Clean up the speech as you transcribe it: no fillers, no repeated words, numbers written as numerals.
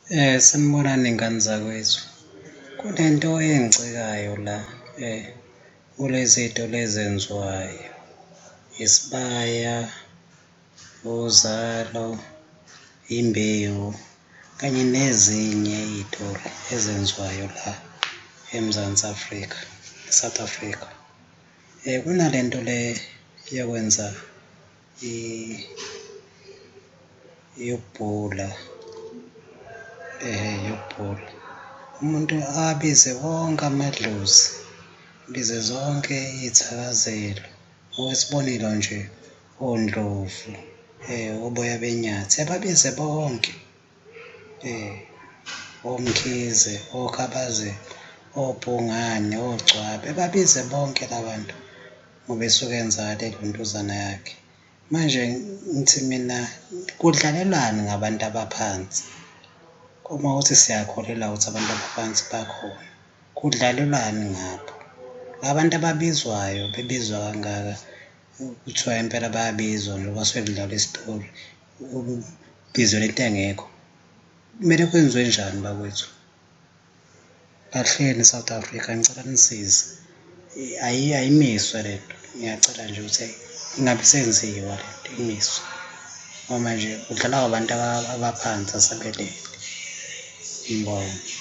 Sanibonani ngani zakwethu. Kunento engicikayo la kulezi zinto lezi enziwayo. Isibaya, uzalo, imbewu kanye nezinye iy'tori ezenziwayo la eMzansi Afrika, e-South Africa. Kunale nto le yokwenza yokubhula, yokubhula. Umuntu abize wonke amadlozi, abize zonke iy'thakazelo. Ngokwesibonelo nje, ondlovu, oboya benyathi, ababize bonke, omkhize, okhabazela, obhungane, ogcwabe, babize bonke la bantu ngoba esuke enza leyo ntuzana yakhe. Manje ngithi mina kudlalelwani ngabantu abaphansi? Uma kuwukuthi siyakholelwa ukuthi abantu abaphansi bakhona, kudlalelwani ngabo? La bantu ababizwayo bebizwa kangaka, kuthiwa impela bayabizwa njengoba suke kudlalwa isitori, kubizwe lento engekho. Kumele kwenziwe njani bakwethu? Kahleni e-South Africa, ngicela nisize. Ayimiswe le nto, ngiyacela nje ukuthi ingabe isenziwa le nto, imiswe ngoba manje kudlalwa ngabantu abaphansi asebelele. Ngibonge.